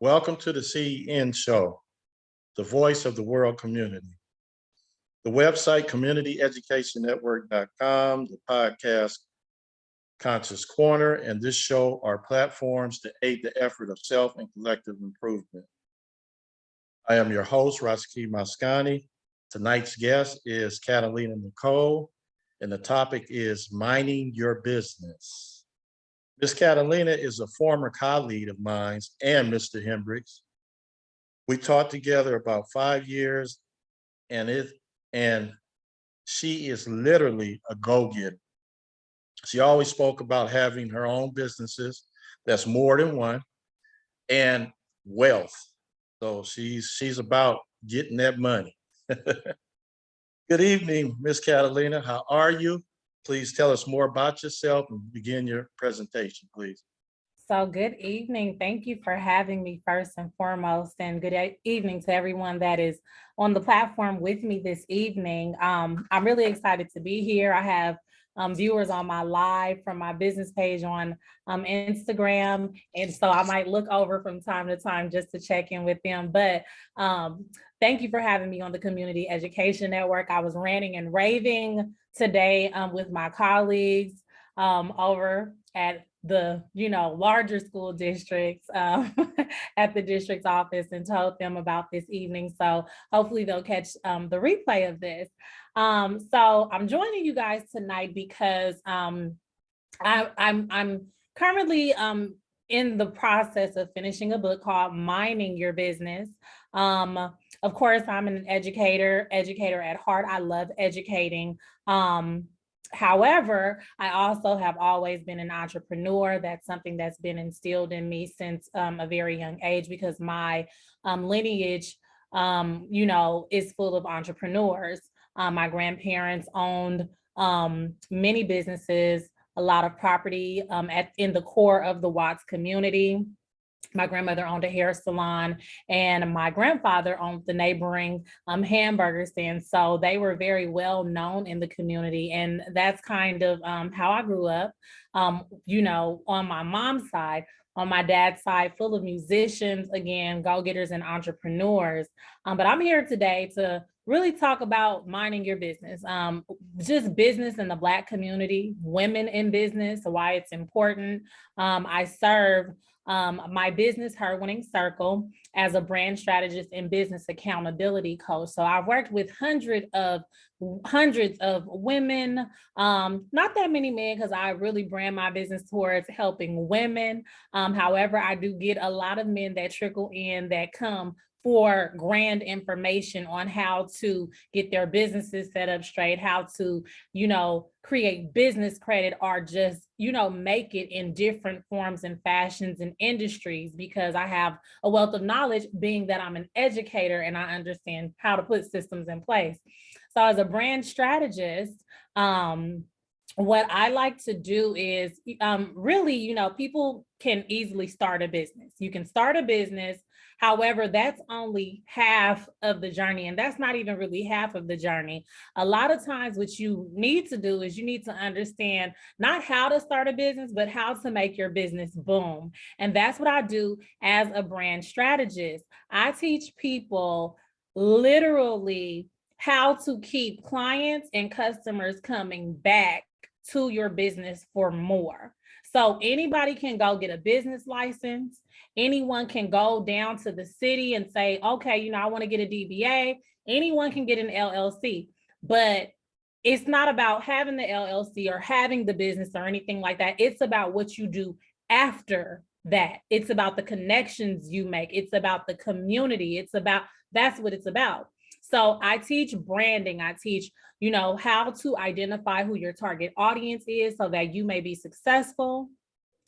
Welcome to the CEN show, the voice of the world community. The website communityeducationnetwork.com, the podcast Conscious Corner, and this show are platforms to aid the effort of self and collective improvement. I am your host, Rasaki Mascani. Tonight's guest is Catalina Nicole, and the topic is mining your business. Ms. Catalina is a former colleague of mine and Mr. Hendricks. We taught together about 5 years, and she is literally a go-getter. She always spoke about having her own businesses, that's more than one, and wealth. So she's about getting that money. Good evening, Ms. Catalina. How are you? Please tell us more about yourself and begin your presentation, please. So good evening. Thank you for having me first and foremost, and good evening to everyone that is on the platform with me this evening. I'm really excited to be here. I have viewers on my live from my business page on Instagram, and so I might look over from time to time just to check in with them. But thank you for having me on the Community Education Network. I was ranting and raving today with my colleagues over at the larger school districts at the district's office, and told them about this evening. So hopefully they'll catch the replay of this. So I'm joining you guys tonight because I'm currently in the process of finishing a book called Mining Your Business. Of course, I'm an educator at heart. I love educating. However, I also have always been an entrepreneur. That's something that's been instilled in me since a very young age, because my lineage, is full of entrepreneurs. My grandparents owned many businesses, a lot of property in the core of the Watts community. My grandmother owned a hair salon, and my grandfather owned the neighboring hamburger stand. So they were very well known in the community. And that's kind of how I grew up, on my mom's side. On my dad's side, full of musicians, again, go-getters and entrepreneurs. But I'm here today to really talk about mining your business, just business in the Black community, women in business, why it's important. I serve my business, Her Winning Circle, as a brand strategist and business accountability coach. So I've worked with hundreds of women, not that many men, because I really brand my business towards helping women. However, I do get a lot of men that trickle in that come for grand information on how to get their businesses set up straight, how to, create business credit, or just, make it in different forms and fashions and industries, because I have a wealth of knowledge, being that I'm an educator and I understand how to put systems in place. So as a brand strategist, what I like to do is really, people can easily start a business. You can start a business. However, that's only half of the journey, and that's not even really half of the journey. A lot of times what you need to do is you need to understand not how to start a business, but how to make your business boom. And that's what I do as a brand strategist. I teach people literally how to keep clients and customers coming back to your business for more. So anybody can go get a business license. Anyone can go down to the city and say, okay, I want to get a DBA. Anyone can get an LLC, but it's not about having the LLC or having the business or anything like that. It's about what you do after that. It's about the connections you make. It's about the community. That's what it's about. So I teach branding. I teach, how to identify who your target audience is so that you may be successful.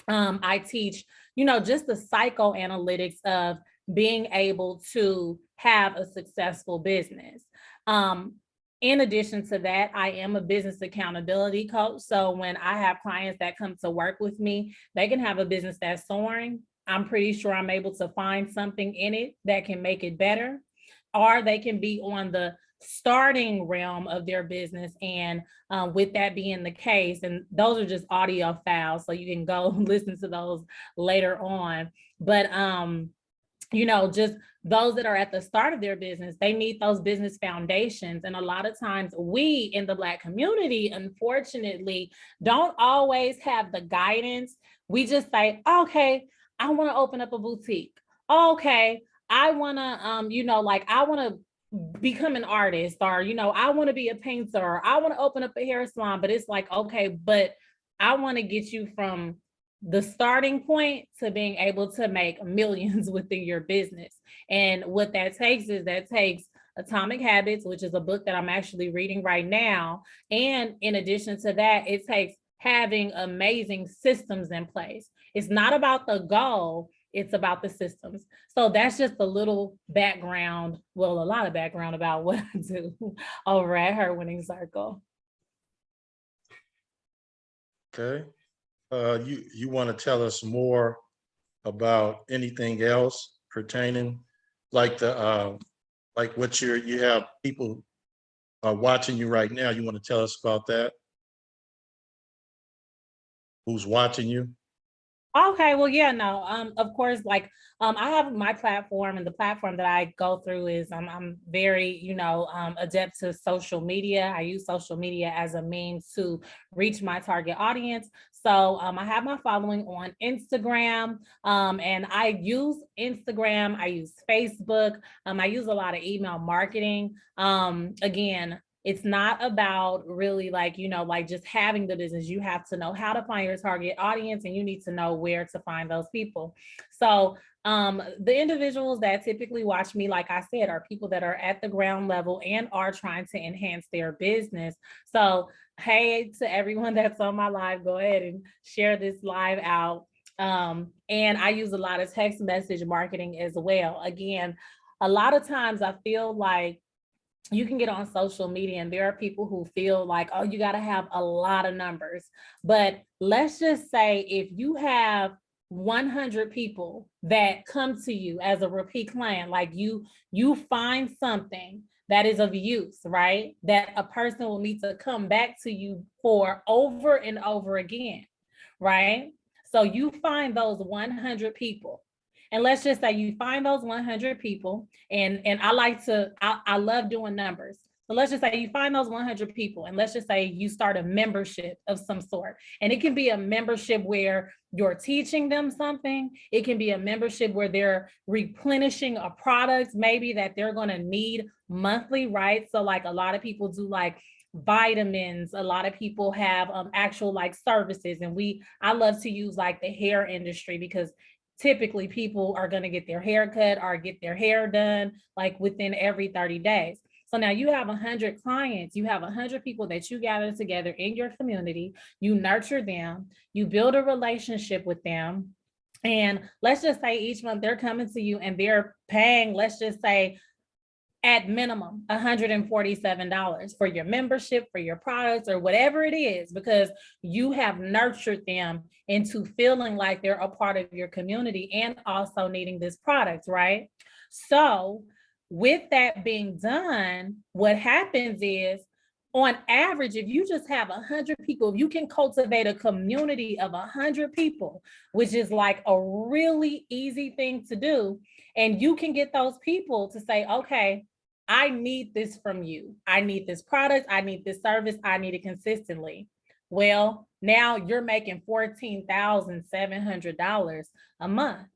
I teach, just the psychoanalytics of being able to have a successful business. In addition to that, I am a business accountability coach. So when I have clients that come to work with me, they can have a business that's soaring. I'm pretty sure I'm able to find something in it that can make it better, or they can be on the starting realm of their business. And with that being the case, and those are just audio files, so you can go listen to those later on. But just those that are at the start of their business, they need those business foundations. And a lot of times we in the Black community, unfortunately, don't always have the guidance. We just say, okay, I want to open up a boutique. Okay, I want to, I want to become an artist, or, I want to be a painter, or I want to open up a hair salon. But it's like, okay, but I want to get you from the starting point to being able to make millions within your business. And what that takes Atomic Habits, which is a book that I'm actually reading right now. And in addition to that, it takes having amazing systems in place. It's not about the goal, it's about the systems. So that's just a little background, well, a lot of background about what I do over at Her Winning Circle. Okay. You want to tell us more about anything else pertaining, like what you have people watching you right now. You want to tell us about that? Who's watching you? Okay, well, yeah, no, of course, I have my platform, and the platform that I go through is I'm very, adept to social media. I use social media as a means to reach my target audience. So I have my following on Instagram, and I use Instagram, I use Facebook, I use a lot of email marketing. Again, it's not about really just having the business. You have to know how to find your target audience, and you need to know where to find those people. So the individuals that typically watch me, like I said, are people that are at the ground level and are trying to enhance their business. So hey, to everyone that's on my live, go ahead and share this live out. And I use a lot of text message marketing as well. Again, a lot of times I feel like you can get on social media and there are people who feel like, oh, you got to have a lot of numbers. But let's just say if you have 100 people that come to you as a repeat client, like you find something that is of use, right? That a person will need to come back to you for over and over again, right? So you find those 100 people. And let's just say you find those 100 people, and I love doing numbers. So let's just say you find those 100 people, and let's just say you start a membership of some sort. And it can be a membership where you're teaching them something. It can be a membership where they're replenishing a product, maybe that they're going to need monthly, right? So like a lot of people do like vitamins, a lot of people have actual like services. And I love to use like the hair industry, because typically people are going to get their hair cut or get their hair done like within every 30 days. So now you have 100 clients, you have 100 people that you gather together in your community, you nurture them, you build a relationship with them. And let's just say each month they're coming to you and they're paying, let's just say at minimum $147 for your membership, for your products, or whatever it is, because you have nurtured them into feeling like they're a part of your community and also needing this product, right? So with that being done, what happens is, on average, if you just have 100 people, if you can cultivate a community of 100 people, which is like a really easy thing to do, and you can get those people to say, okay, I need this from you. I need this product. I need this service. I need it consistently. Well, now you're making $14,700 a month.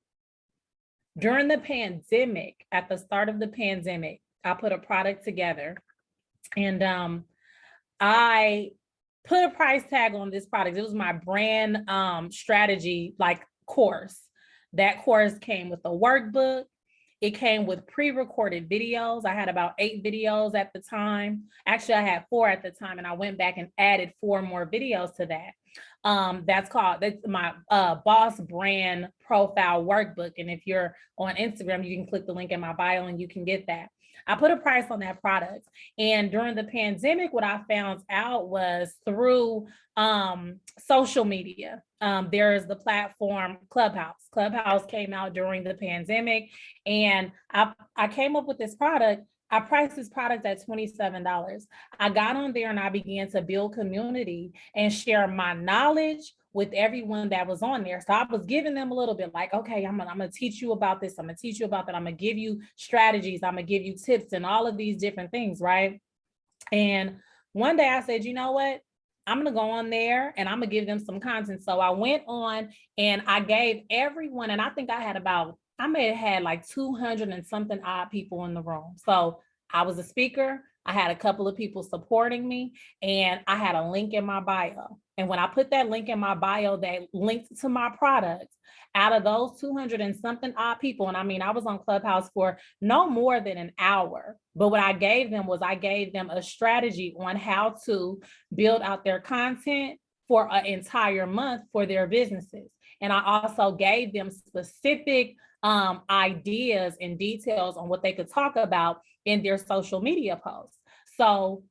During the pandemic, at the start of the pandemic, I put a product together, and I put a price tag on this product. It was my brand strategy course. That course came with a workbook. It came with pre-recorded videos. I had about 8 videos at the time. Actually, I had 4 at the time, and I went back and added 4 more videos to that. That's my boss brand profile workbook. And if you're on Instagram, you can click the link in my bio and you can get that. I put a price on that product. And during the pandemic, what I found out was through social media. There is the platform Clubhouse. Clubhouse came out during the pandemic, and I came up with this product. I priced this product at $27. I got on there and I began to build community and share my knowledge with everyone that was on there. So I was giving them a little bit like, okay, I'm gonna teach you about this. I'm gonna teach you about that. I'm gonna give you strategies. I'm gonna give you tips and all of these different things, right? And one day I said, you know what? I'm going to go on there and I'm going to give them some content. So I went on and I gave everyone, and I think I may have had like 200 and something odd people in the room. So I was a speaker. I had a couple of people supporting me, and I had a link in my bio. And when I put that link in my bio that linked to my product, out of those 200 and something odd people, and I mean, I was on Clubhouse for no more than an hour, but what I gave them was I gave them a strategy on how to build out their content for an entire month for their businesses. And I also gave them specific ideas and details on what they could talk about in their social media posts. So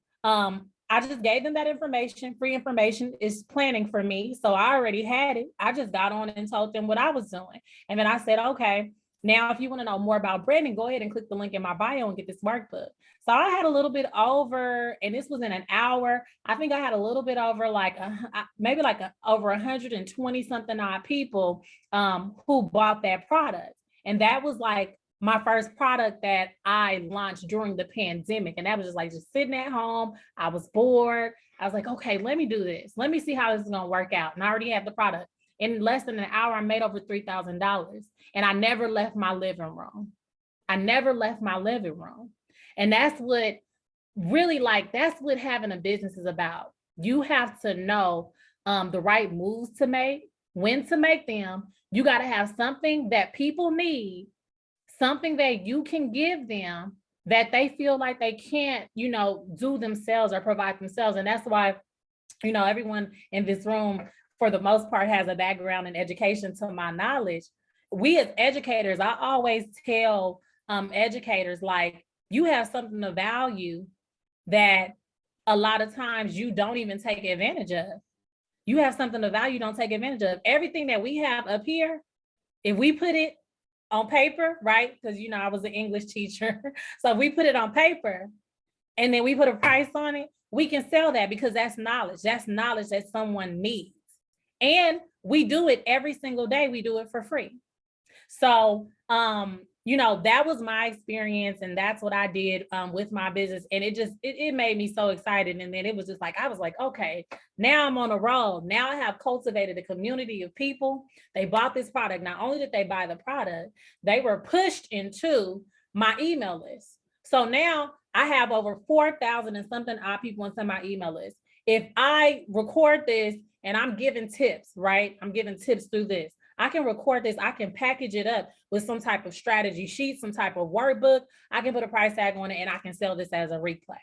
I just gave them that information. Free information is planning for me. So I already had it. I just got on and told them what I was doing. And then I said, okay, now if you want to know more about branding, go ahead and click the link in my bio and get this workbook. So I had a little bit over, and this was in an hour. I think I had a little bit over over 120 something odd people who bought that product. And that was like my first product that I launched during the pandemic. And that was just sitting at home. I was bored. I was like, okay, let me do this. Let me see how this is going to work out. And I already have the product. In less than an hour, I made over $3,000. And I never left my living room. And that's what that's what having a business is about. You have to know the right moves to make, when to make them. You got to have something that people need, something that you can give them that they feel like they can't, do themselves or provide themselves. And that's why, everyone in this room, for the most part, has a background in education, to my knowledge. We as educators, I always tell educators, like, you have something of value that a lot of times you don't even take advantage of. You have something of value you don't take advantage of. Everything that we have up here, if we put it on paper, right? Because, I was an English teacher. So if we put it on paper and then we put a price on it, we can sell that because that's knowledge. That's knowledge that someone needs. And we do it every single day. We do it for free. So, that was my experience, and that's what I did with my business. And it made me so excited. And then it was just like, I was like, okay, now I'm on a roll. Now I have cultivated a community of people. They bought this product. Not only did they buy the product, they were pushed into my email list. So now I have over 4,000 and something odd people into my email list. If I record this and I'm giving tips, right? I'm giving tips through this. I can record this. I can package it up with some type of strategy sheet, some type of workbook. I can put a price tag on it and I can sell this as a replay.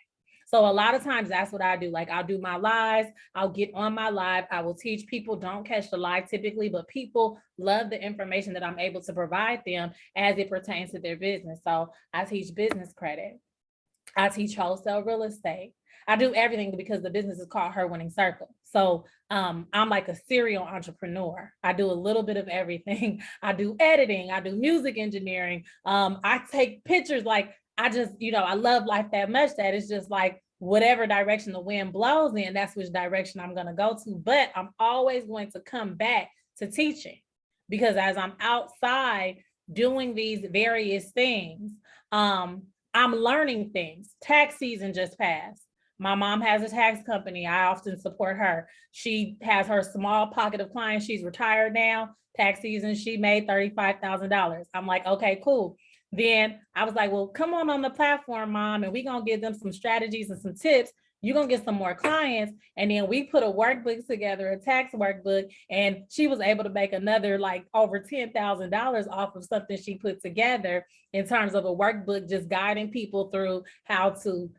So a lot of times that's what I do. Like, I'll do my lives. I'll get on my live. I will teach people. Don't catch the live typically, but people love the information that I'm able to provide them as it pertains to their business. So I teach business credit. I teach wholesale real estate. I do everything because the business is called Her Winning Circle. So I'm like a serial entrepreneur. I do a little bit of everything. I do editing. I do music engineering. I take pictures. Like, I just, I love life that much that it's just like whatever direction the wind blows in, that's which direction I'm going to go to. But I'm always going to come back to teaching, because as I'm outside doing these various things, I'm learning things. Tax season just passed. My mom has a tax company. I often support her. She has her small pocket of clients. She's retired now. Tax season, she made $35,000. I'm like, okay, cool. Then I was like, well, come on the platform, Mom, and we're going to give them some strategies and some tips. You're going to get some more clients. And then we put a workbook together, a tax workbook, and she was able to make another like over $10,000 off of something she put together in terms of a workbook, just guiding people through how to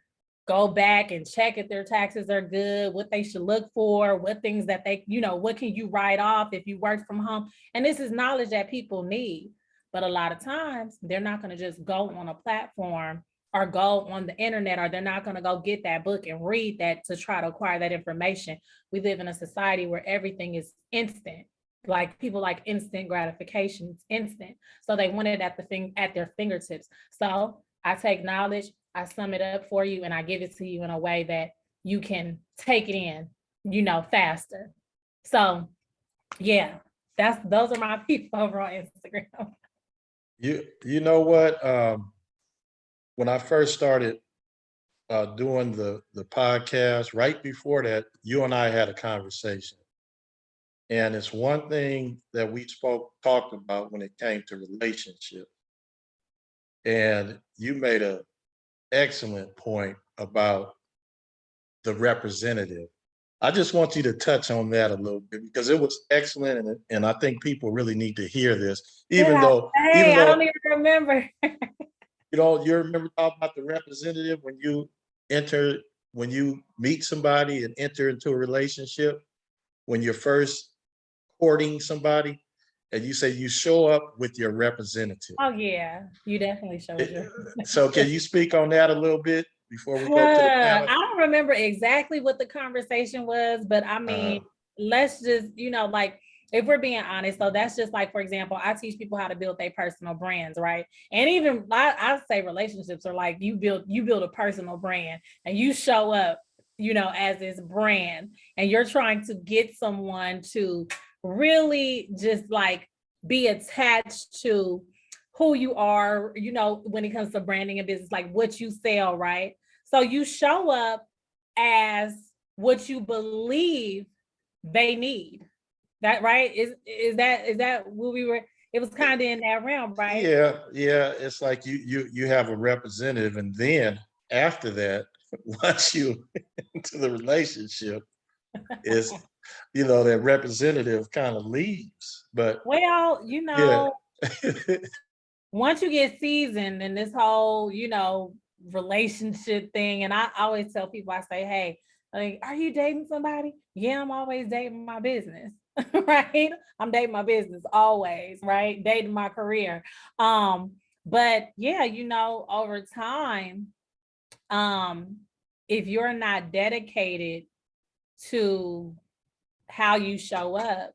go back and check if their taxes are good, what they should look for, what things that they, what can you write off if you work from home? And this is knowledge that people need. But a lot of times they're not going to just go on a platform or go on the internet, or they're not going to go get that book and read that to try to acquire that information. We live in a society where everything is instant. Like, people like instant gratification. It's instant. So they want it at their fingertips. So I take knowledge, I sum it up for you, and I give it to you in a way that you can take it in, faster. So Yeah, those are my people over on Instagram. You know what? When I first started doing the podcast, right before that, you and I had a conversation. And it's one thing that we talked about when it came to relationships. And you made an excellent point about the representative. I just want you to touch on that a little bit because it was excellent, and I think people really need to hear this. Even Yeah. though, Hey, even I don't though even remember. you remember talking about the representative enter when you meet somebody and enter into a relationship when you're first courting somebody, and you say you show up with your representative. Oh yeah, you definitely showed your. So, can you speak on that a little bit before we go to the I panel? don't remember exactly what the conversation was, but I Uh, mean, let's just, like if we're being honest, so that's just like, for example, I teach people how to build their personal brands, right? And even I say relationships are like you build a personal brand and you show up, as this brand, and you're trying to get someone to really just like be attached to who you are, when it comes to branding and business, like what you sell, right? So you show up as what you believe they need. That right? Is that what we were? It was kind of in that realm, right? yeah, yeah. It's like you have a representative, and then after that, once you into the relationship, is that representative kind of leaves. But Well, yeah, once you get seasoned in this whole, relationship thing, and I always tell people, I say, hey, like, are you dating somebody? Yeah, I'm always dating my business, right? I'm dating my business always, right? Dating my career. But yeah, over time, um, if you're not dedicated to how you show up,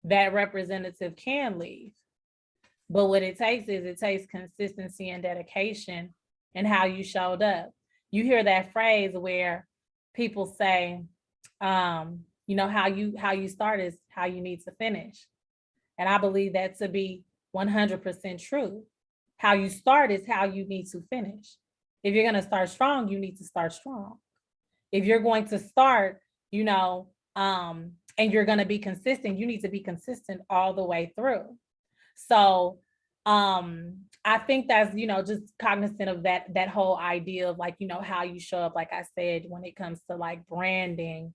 that representative can leave. But what it takes consistency and dedication and how you showed up. You hear that phrase where people say, how you start is how you need to finish. And I believe that to be 100% true. How you start is how you need to finish. If you're going to start strong, you need to start strong. If you're going to start, and you're going to be consistent, you need to be consistent all the way through. So I think that's, just cognizant of that whole idea of like, how you show up, like I said, when it comes to like branding.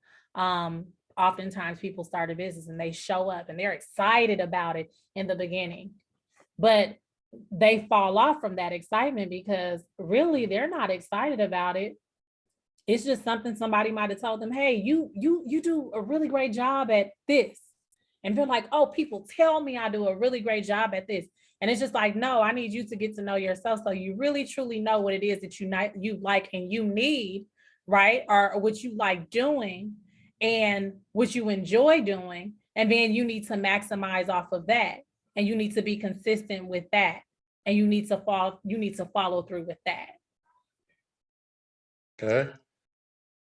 Oftentimes people start a business and they show up and they're excited about it in the beginning, but they fall off from that excitement because really they're not excited about it. It's just something somebody might have told them, hey, you do a really great job at this. And they're like, oh, people tell me I do a really great job at this. And it's just like, no, I need you to get to know yourself so you really truly know what it is that you like and you need, right? Or what you like doing and what you enjoy doing. And then you need to maximize off of that. And you need to be consistent with that. And you need to follow through with that. okay.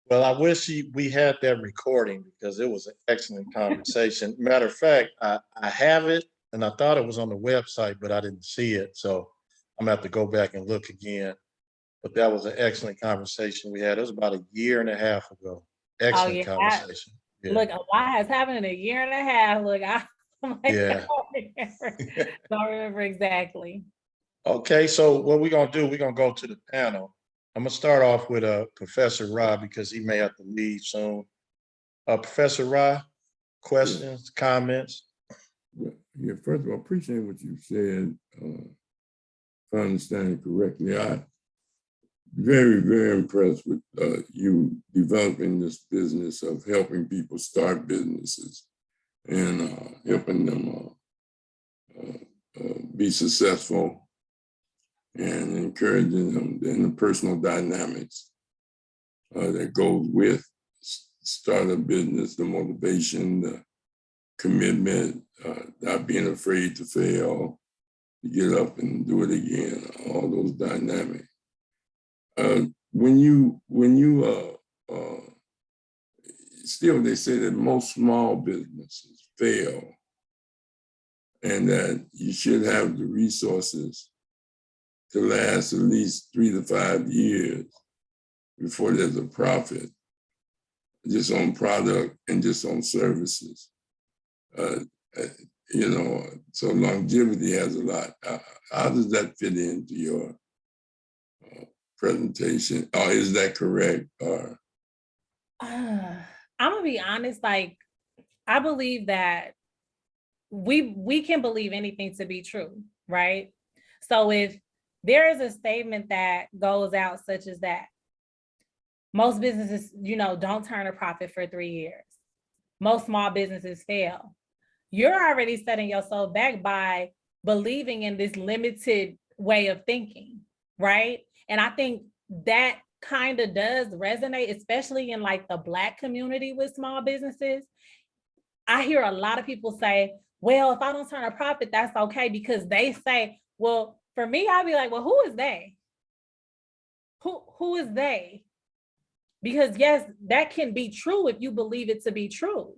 Well, I wish we had that recording because it was an excellent conversation. Matter of fact, I have it, and I thought it was on the website, but I didn't see it. So I'm gonna have to go back and look again. But that was an excellent conversation we had. It was about a year and a half ago. Oh Excellent yeah. conversation. Yeah, Look, a lot has happened in a year and a half. Look, I'm like, yeah. don't remember exactly. Okay, so what we're gonna do, we're gonna go to the panel. I'm gonna start off with Professor Ra because he may have to leave soon. Professor Ra, Yeah, questions, comments? yeah. First of all, appreciate what you said. If I understand it correctly, I very, very impressed with you developing this business of helping people start businesses and helping them be successful and encouraging them in the personal dynamics that goes with start a business, the motivation, the commitment, not being afraid to fail, to get up and do it again, all those dynamics. When you still, they say that most small businesses fail, and that you should have the resources to last at least 3 to 5 years before there's a profit, just on product and just on services. You know, so longevity has a lot. How does that fit into your presentation? Or is that correct? Or I'm gonna be honest, like, I believe that we can believe anything to be true, right? So if there is a statement that goes out such as that, most businesses, you know, don't turn a profit for 3 years. Most small businesses fail. You're already setting yourself back by believing in this limited way of thinking, right? And I think that kind of does resonate, especially in like the Black community with small businesses. I hear a lot of people say, well, if I don't turn a profit, that's okay, because they say, well, for me, I'd be like, well, who is they? Who is they? Because yes, that can be true if you believe it to be true.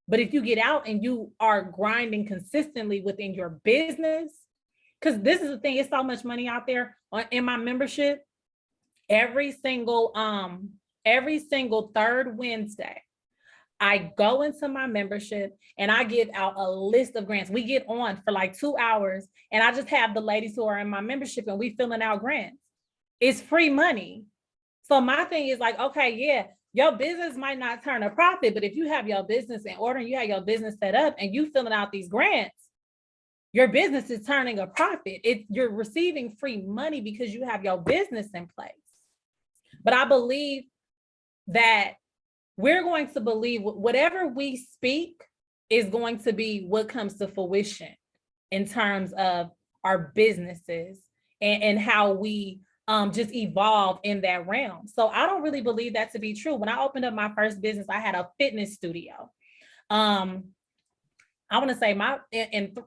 But if you get out and you are grinding consistently within your business, because this is the thing, it's so much money out there in my membership. Every single third Wednesday, I go into my membership and I give out a list of grants. We get on for like 2 hours and I just have the ladies who are in my membership and we filling out grants. It's free money. So my thing is like, okay, yeah, your business might not turn a profit, but if you have your business in order and you have your business set up and you filling out these grants, your business is turning a profit. You're receiving free money because you have your business in place. But I believe that we're going to believe whatever we speak is going to be what comes to fruition in terms of our businesses and how we just evolve in that realm. So I don't really believe that to be true. When I opened up my first business, I had a fitness studio. I want to say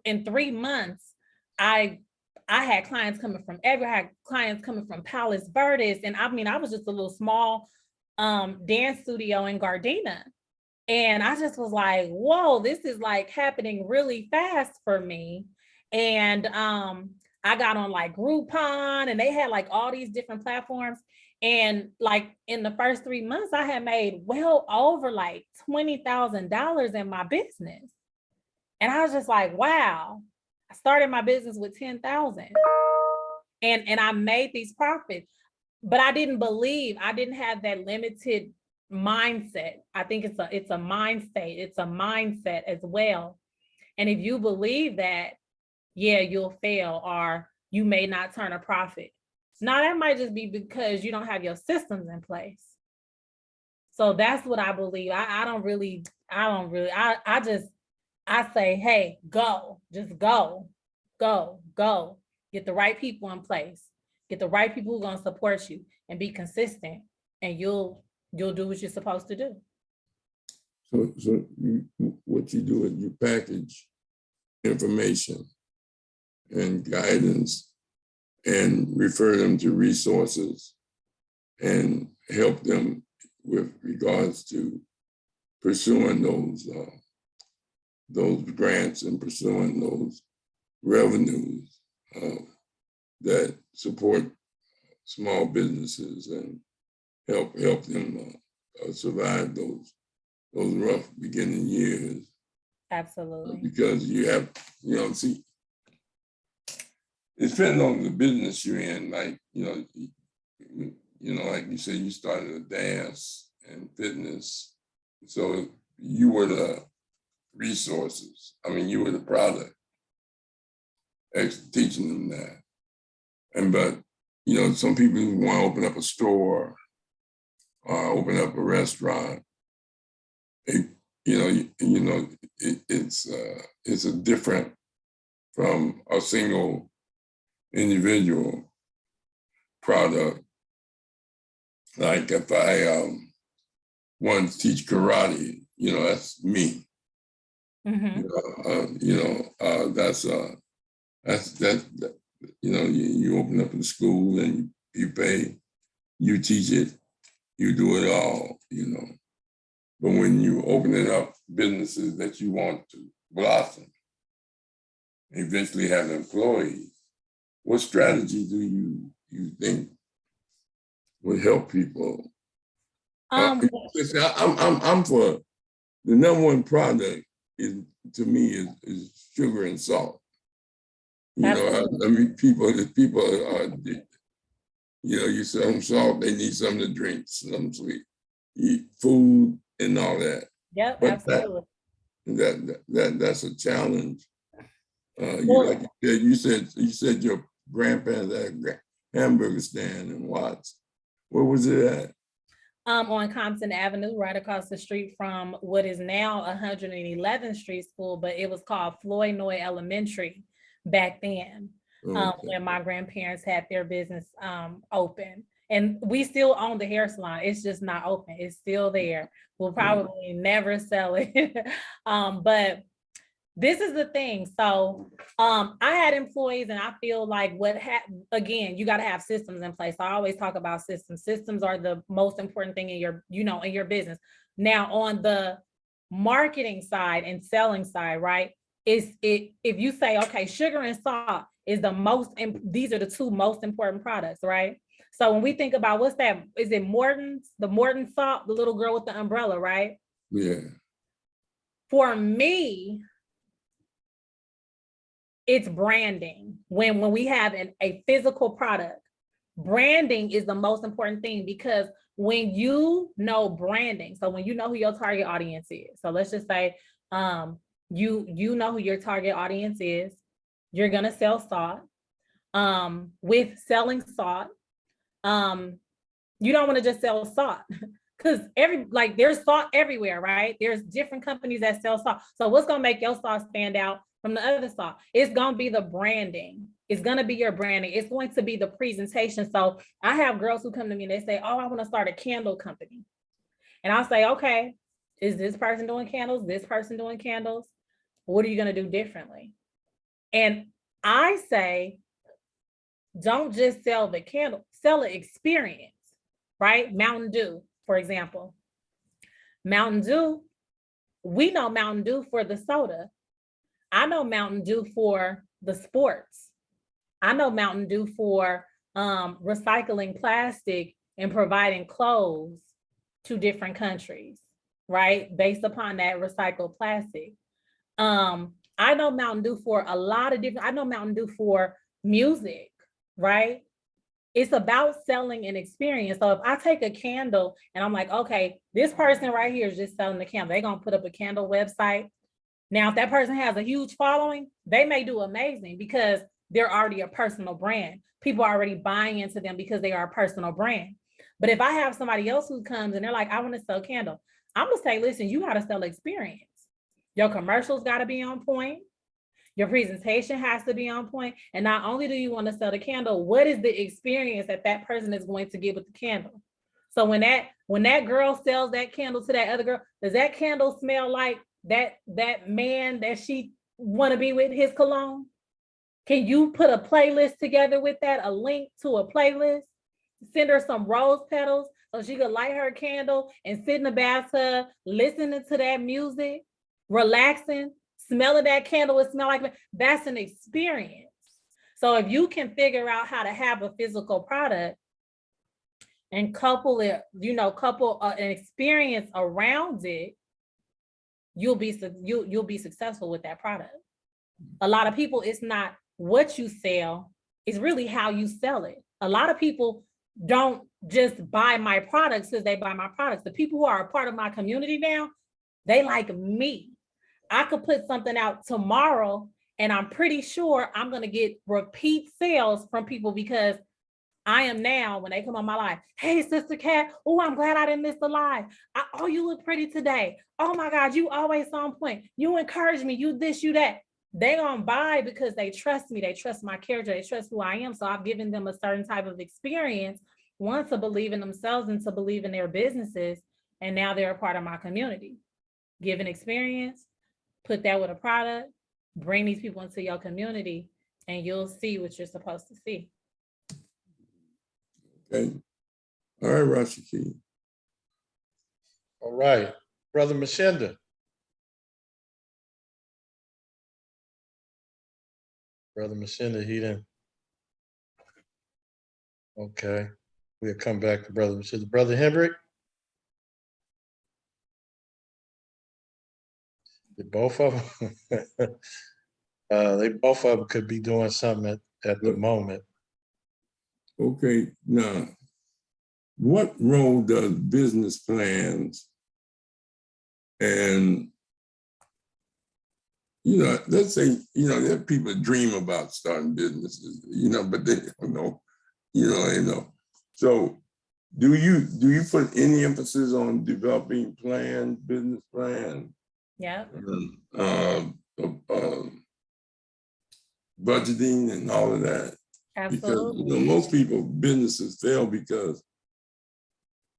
in 3 months, I had clients coming from everywhere. I had clients coming from Palos Verdes. And I mean, I was just a little small dance studio in Gardena. And I just was like, whoa, this is like happening really fast for me. And I got on like Groupon and they had like all these different platforms. And like in the first 3 months, I had made well over like $20,000 in my business. And I was just like, wow, I started my business with 10,000 and I made these profits, but I didn't have that limited mindset. I think it's a mind state. It's a mindset as well. And if you believe that, yeah, you'll fail or you may not turn a profit. Now that might just be because you don't have your systems in place. So that's what I believe. I say, hey, go, just go. Get the right people in place. Get the right people who are going to support you and be consistent, and you'll do what you're supposed to do. So what you do is you package information and guidance and refer them to resources and help them with regards to pursuing those grants and pursuing those revenues that support small businesses and help them survive those rough beginning years. Absolutely. Because you have, see, it depends on the business you're in. Like, like you said, you started a dance and fitness. So you were the resources. I mean, you were the product, teaching them that. But some people want to open up a store or open up a restaurant. It's a different from a single individual product. Like if I want to teach karate, that's me. Mm-hmm. You open up a school and you pay, you teach it, you do it all, But when you opening up businesses that you want to blossom, eventually have employees, what strategy do you think would help people? Listen, I'm for the number one product is to me is sugar and salt. You know, I mean, people are addicted. You know, you sell them salt, they need something to drink, something sweet, eat food and all that. Yep, But absolutely. that's a challenge. Well, Like you said your grandparents had a hamburger stand in Watts. Where was it at? On Compton Avenue, right across the street from what is now 111th Street School, but it was called Floyd Noy Elementary back then, when my grandparents had their business open. And we still own the hair salon. It's just not open. It's still there. We'll probably never sell it. But this is the thing. So I had employees, and I feel like again, you got to have systems in place. I always talk about systems. Systems are the most important thing in your business. Now, on the marketing side and selling side, right? If you say, okay, sugar and salt is these are the two most important products, right? So when we think about what's that, is it Morton's, the Morton salt, the little girl with the umbrella, right? Yeah. For me, it's branding. When we have a physical product, branding is the most important thing, because when you know branding, so when you know who your target audience is, so let's just say you know who your target audience is, you're gonna sell salt. With selling salt, you don't want to just sell salt, because there's salt everywhere, right? There's different companies that sell salt. So what's gonna make your salt stand out from the other salt? It's gonna be the branding. It's gonna be your branding. It's going to be the presentation. So I have girls who come to me and they say, oh, I want to start a candle company. And I'll say, okay, is this person doing candles? This person doing candles? What are you gonna do differently? And I say, don't just sell the candle, sell an experience, right? Mountain Dew, for example. Mountain Dew, we know Mountain Dew for the soda. I know Mountain Dew for the sports. I know Mountain Dew for recycling plastic and providing clothes to different countries, right? Based upon that recycled plastic. I know Mountain Dew for a lot of different, I know Mountain Dew for music, right? It's about selling an experience. So if I take a candle and I'm like, okay, this person right here is just selling the candle. They're gonna put up a candle website. Now, if that person has a huge following, they may do amazing because they're already a personal brand. People are already buying into them because they are a personal brand. But if I have somebody else who comes and they're like, I want to sell candle, I'm gonna say, listen, you gotta sell experience. Your commercials gotta be on point. Your presentation has to be on point. And not only do you want to sell the candle, what is the experience that that person is going to get with the candle? So when that girl sells that candle to that other girl, does that candle smell like that man that she want to be with, his cologne? Can you put a playlist together with that, a link to a playlist? Send her some rose petals so she could light her candle and sit in the bathtub, listening to that music, relaxing, smelling that candle, it smell like that's an experience. So if you can figure out how to have a physical product and couple it, an experience around it, you'll be successful with that product. A lot of people, it's not what you sell, it's really how you sell it. A lot of people don't just buy my products because they buy my products. The people who are a part of my community now, they like me. I could put something out tomorrow and I'm pretty sure I'm going to get repeat sales from people because I am now, when they come on my live, hey, Sister Cat, oh, I'm glad I didn't miss the live. Oh, you look pretty today. Oh my God, you always on point. You encourage me, you this, you that. They gonna buy because they trust me. They trust my character. They trust who I am. So I've given them a certain type of experience, one, to believe in themselves and to believe in their businesses. And now they're a part of my community. Give an experience, put that with a product, bring these people into your community, and you'll see what you're supposed to see. Okay. All right, Rashiki. All right. Brother Mashinda. Brother Mashinda, he didn't. Okay, we'll come back to Brother Mashinda. Brother Hendrick. They both of them. They both of them could be doing something at the moment. Okay, now, what role does business plans and, let's say, there are people that dream about starting businesses, but they don't know, they know. So do you put any emphasis on developing plans, business plans? Yeah. Budgeting and all of that? Absolutely. Because most people, businesses fail because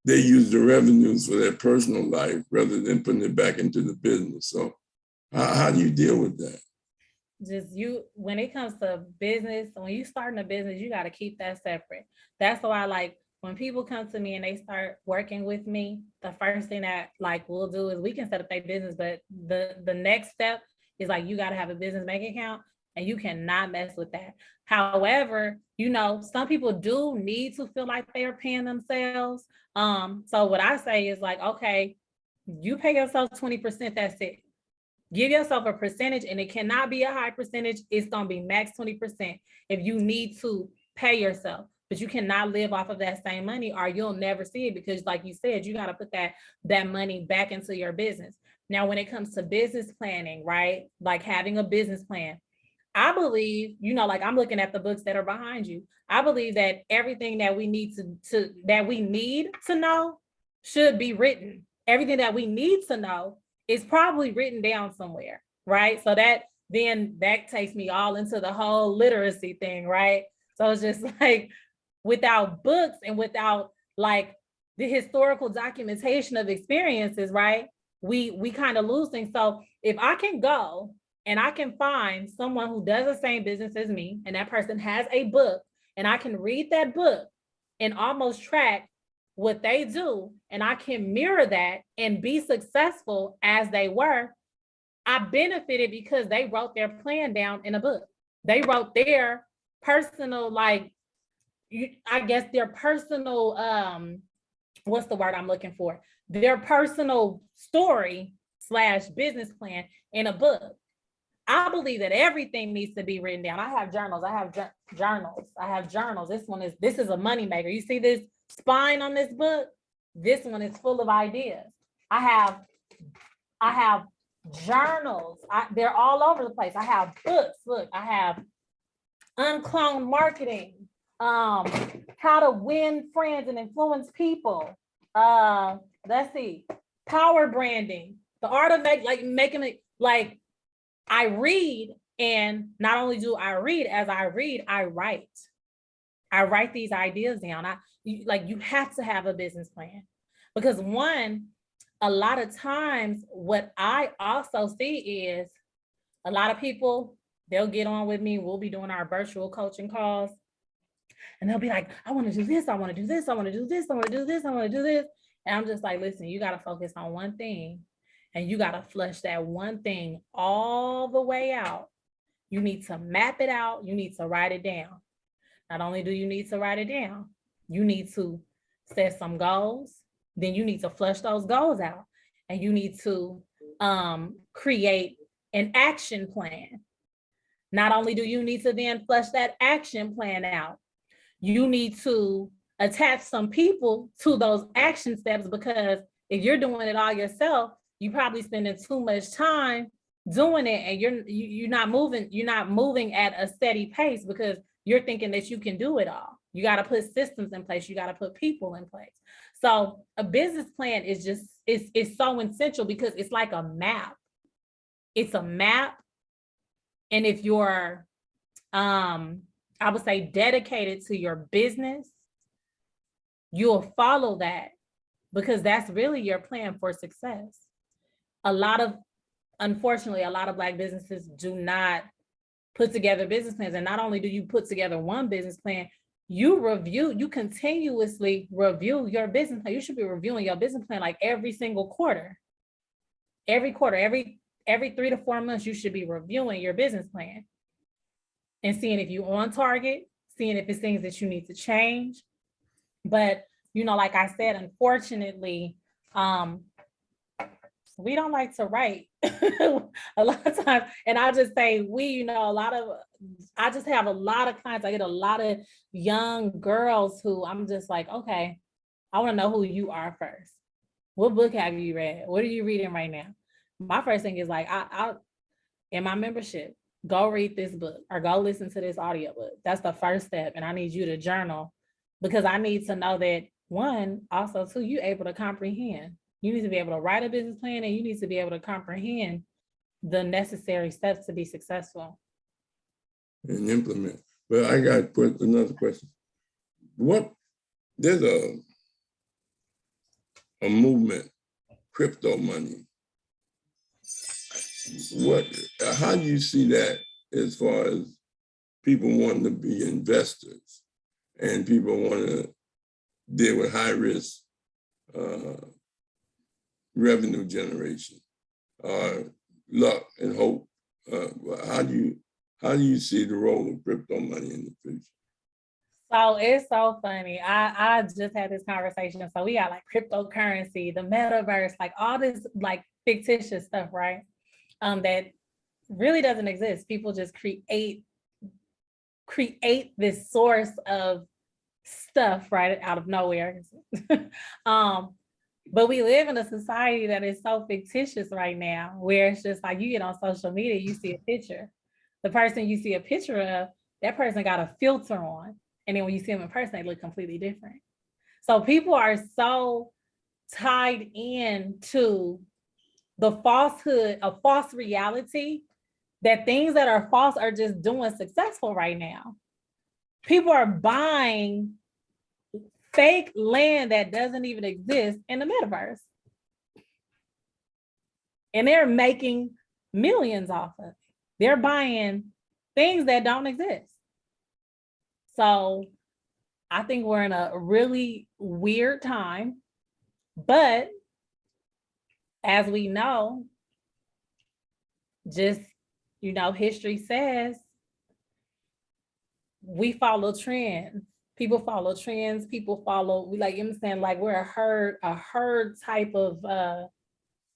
they use the revenues for their personal life rather than putting it back into the business. So how do you deal with that? When it comes to business, when you starting a business, you got to keep that separate. That's why, like, when people come to me and they start working with me, the first thing that we'll do is we can set up their business, but the next step is you got to have a business bank account, and you cannot mess with that. However, some people do need to feel like they are paying themselves. So what I say is okay, you pay yourself 20%, that's it. Give yourself a percentage, and it cannot be a high percentage. It's going to be max 20% if you need to pay yourself, but you cannot live off of that same money or you'll never see it, because like you said, you got to put that money back into your business. Now, when it comes to business planning, right? Having a business plan, I believe, I'm looking at the books that are behind you. I believe that everything that we need to know should be written. Everything that we need to know is probably written down somewhere, right? So that takes me all into the whole literacy thing, right? So it's just without books and without the historical documentation of experiences, right? We kind of lose things. So if I can go and I can find someone who does the same business as me, and that person has a book, and I can read that book and almost track what they do, and I can mirror that and be successful as they were, I benefited because they wrote their plan down in a book. They wrote their personal, their personal, what's the word I'm looking for? Their personal story / business plan in a book. I believe that everything needs to be written down. I have journals. I have journals. This is a moneymaker. You see this spine on this book? This one is full of ideas. I have journals. They're all over the place. I have books. Look, I have Uncloned Marketing, How to Win Friends and Influence People. Let's see, Power Branding, The Art of making it I read, and not only do I read, as I read, I write. I write these ideas down. You have to have a business plan, because a lot of times what I also see is a lot of people, they'll get on with me. We'll be doing our virtual coaching calls, and they'll be like, I want to do this. I want to do this. I want to do this. I want to do this. I want to do this. And I'm just like, listen, you got to focus on one thing. And you got to flush that one thing all the way out. You need to map it out. You need to write it down. Not only do you need to write it down, you need to set some goals. Then you need to flush those goals out. And you need to create an action plan. Not only do you need to then flush that action plan out, you need to attach some people to those action steps, because if you're doing it all yourself, you're probably spending too much time doing it, and you're not moving at a steady pace, because you're thinking that you can do it all. You got to put systems in place. You got to put people in place. So a business plan is it's so essential, because it's like a map. It's a map. And if you're, I would say, dedicated to your business, you'll follow that, because that's really your plan for success. Unfortunately, a lot of Black businesses do not put together business plans. And not only do you put together one business plan, you continuously review your business plan. You should be reviewing your business plan every single quarter. every quarter, every 3 to 4 months, you should be reviewing your business plan and seeing if you're on target, seeing if it's things that you need to change. But, you know, like I said, unfortunately, we don't like to write a lot of times. And I just say we, you know, I just have a lot of clients. I get a lot of young girls who I'm just like, okay, I want to know who you are first. What book have you read? What are you reading right now? My first thing is like, I in my membership, go read this book or go listen to this audiobook. That's the first step. And I need you to journal because I need to know that one, also two, you're able to comprehend. You need to be able to write a business plan and you need to be able to comprehend the necessary steps to be successful. And implement. But I got another question. There's a movement, crypto money. How do you see that as far as people wanting to be investors and people want to deal with high risk revenue generation, luck and hope? How do you see the role of crypto money in the future? So it's so funny. I just had this conversation. So we got like cryptocurrency, the metaverse, like all this like fictitious stuff, right? That really doesn't exist. People just create this source of stuff right out of nowhere. But we live in a society that is so fictitious right now, where it's just like you get on social media, you see a picture. The person you see a picture of, that person got a filter on. And then when you see them in person, they look completely different. So people are so tied in to the falsehood, a false reality, that things that are false are just doing successful right now. People are buying fake land that doesn't even exist in the metaverse. And they're making millions off of it. They're buying things that don't exist. So I think we're in a really weird time, but as we know, just, you know, history says we follow trends. People follow trends. People follow, like you understand, like we're a herd type of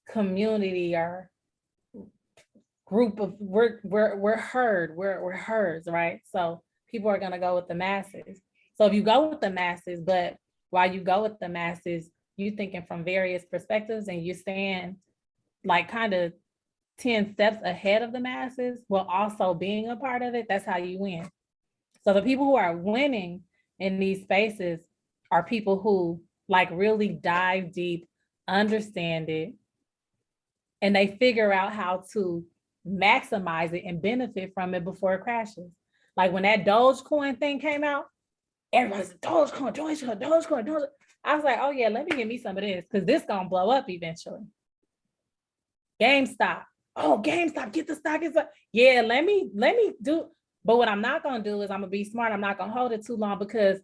community or group of, we're herds, right? So people are gonna go with the masses. So if you go with the masses, but while you go with the masses, you thinking from various perspectives and you stand like kind of 10 steps ahead of the masses while also being a part of it, that's how you win. So the people who are winning in these spaces are people who like really dive deep, understand it, and they figure out how to maximize it and benefit from it before it crashes. Like when that Dogecoin thing came out, everybody's like, Dogecoin. I was like, oh yeah, let me get me some of this because this gonna blow up eventually. GameStop. Oh, GameStop, get the stock. Yeah, let me do. But what I'm not gonna do is I'm gonna be smart. I'm not gonna hold it too long because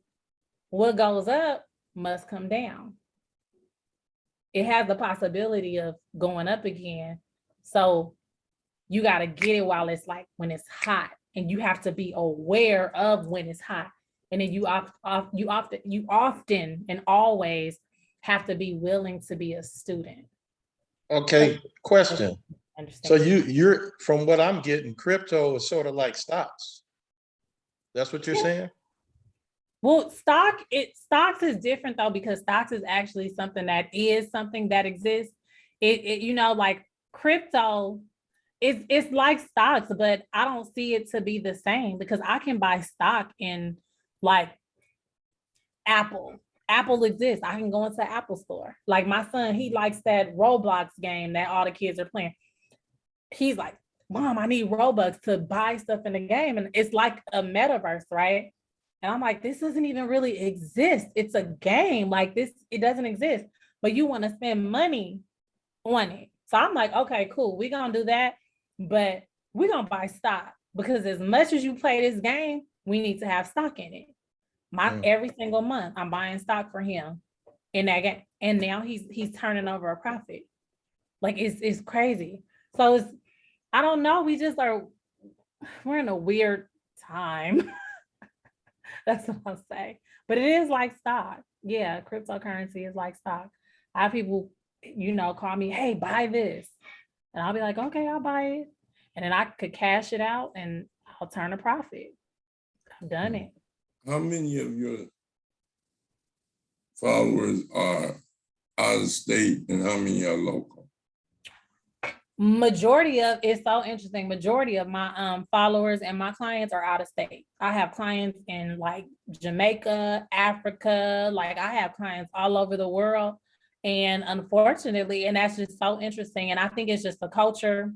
what goes up must come down. It has the possibility of going up again. So you got to get it while it's like when it's hot, and you have to be aware of when it's hot. And then you often and always have to be willing to be a student. Okay, question. So Understand? you're from what I'm getting, crypto is sort of like stocks. That's what you're saying? Well, stocks is different though, because stocks is actually something that exists. It you know, like crypto, it's like stocks, but I don't see it to be the same because I can buy stock in like Apple. Apple exists. I can go into the Apple store. Like my son, he likes that Roblox game that all the kids are playing. He's like, Mom, I need Robux to buy stuff in the game. And it's like a metaverse, right? And I'm like, this doesn't even really exist. It's a game like this. It doesn't exist, but you want to spend money on it. So I'm like, okay, cool. We're going to do that, but we're going to buy stock because as much as you play this game, we need to have stock in it. Every single month I'm buying stock for him in that game. And now he's turning over a profit. Like it's crazy. So I don't know. We're in a weird time. That's what I'll say. But it is like stock. Yeah, cryptocurrency is like stock. I have people, call me, hey, buy this. And I'll be like, okay, I'll buy it. And then I could cash it out and I'll turn a profit. I've done it. How many of your followers are out of state and how many are local? It's so interesting. Majority of my followers and my clients are out of state. I have clients in like Jamaica, Africa, like I have clients all over the world. And unfortunately, and that's just so interesting. And I think it's just the culture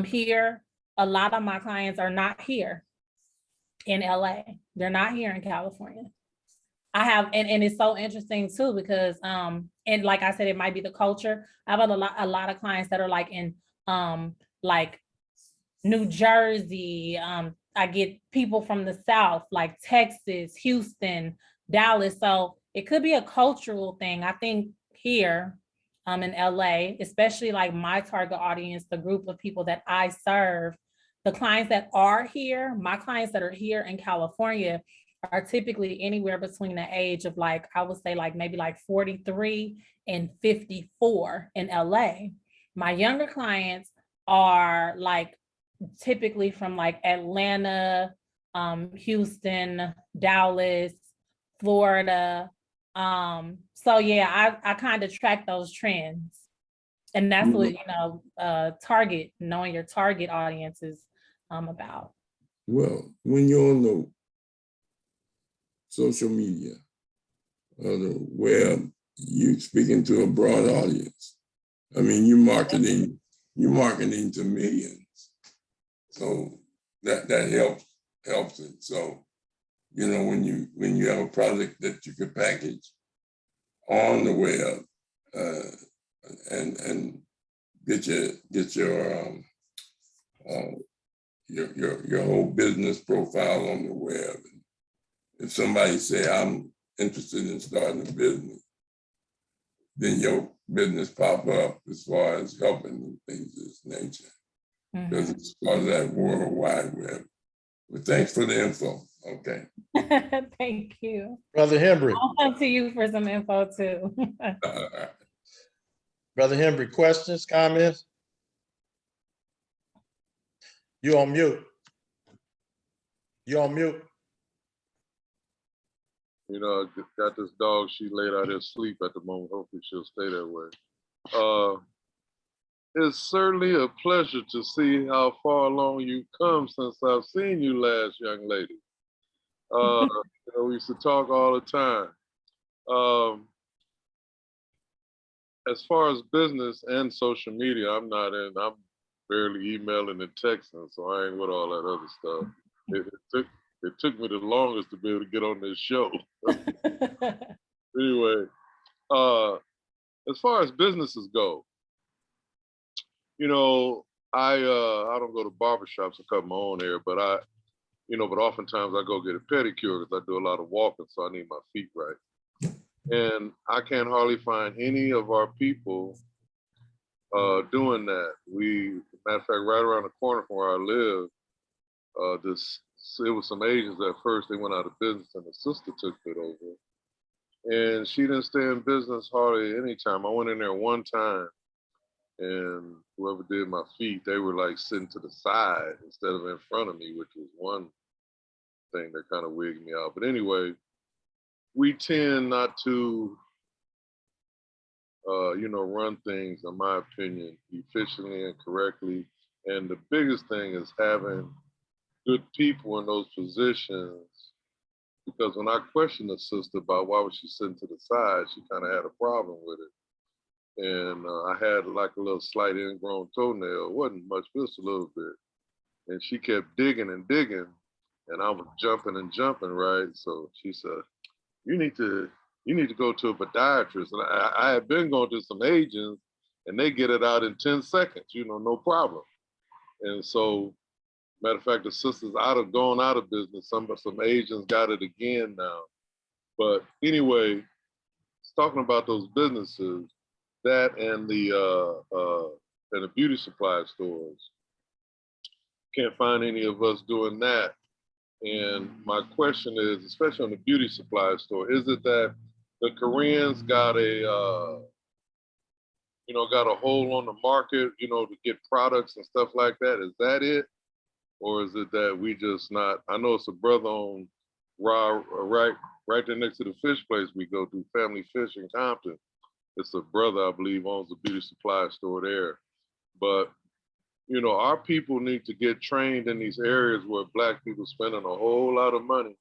here. A lot of my clients are not here in LA. They're not here in California. I have, and it's so interesting too, because and like I said, it might be the culture. I have a lot of clients that are like in like New Jersey. I get people from the South, like Texas, Houston, Dallas. So it could be a cultural thing. I think here in LA, especially like my target audience, the group of people that I serve, the clients that are here, my clients that are here in California are typically anywhere between the age of like, I would say like maybe like 43 and 54 in LA. My younger clients are like typically from like Atlanta, Houston, Dallas, Florida. So yeah, I kind of track those trends. And that's what, knowing your target audience is about. Well, when you're on the social media or the web, you're speaking to a broad audience. I mean, you're marketing to millions. So that helps it. So, when you have a product that you could package on the web and get your whole business profile on the web. If somebody say, I'm interested in starting a business, then your business pop up as far as helping things of this nature. Because it's part of that World Wide Web. But thanks for the info. Okay. Thank you. Brother Hembry. I'll come to you for some info too. Brother Hembry, questions, comments? You on mute. You on mute. Got this dog, she laid out here asleep at the moment. Hopefully she'll stay that way. It's certainly a pleasure to see how far along you've come since I've seen you last, young lady. We used to talk all the time. As far as business and social media, I'm barely emailing and texting, so I ain't with all that other stuff. It took me the longest to be able to get on this show. Anyway, as far as businesses go, I don't go to barbershops and cut my own hair, but but oftentimes I go get a pedicure because I do a lot of walking, so I need my feet right. And I can't hardly find any of our people doing that. Matter of fact, right around the corner from where I live, it was some agents at first, they went out of business and the sister took it over. And she didn't stay in business hardly any time. I went in there one time and whoever did my feet, they were like sitting to the side instead of in front of me, which was one thing that kind of wigged me out. But anyway, we tend not to, run things, in my opinion, efficiently and correctly. And the biggest thing is having good people in those positions. Because when I questioned the sister about why was she sitting to the side, she kind of had a problem with it. And I had like a little slight ingrown toenail. It wasn't much, just a little bit. And she kept digging and digging. And I was jumping and jumping, right? So she said, you need to go to a podiatrist. And I had been going to some agents and they get it out in 10 seconds, no problem. And so, matter of fact, the sister's gone out of business. Some agents got it again now. But anyway, talking about those businesses, that and the beauty supply stores. Can't find any of us doing that. And my question is, especially on the beauty supply store, is it that the Koreans got a got a hold on the market, to get products and stuff like that? Is that it? Or is it that we just not, I know it's a brother on right there next to the fish place we go to, Family Fish in Compton. It's a brother, I believe, owns a beauty supply store there. But, our people need to get trained in these areas where Black people spending a whole lot of money,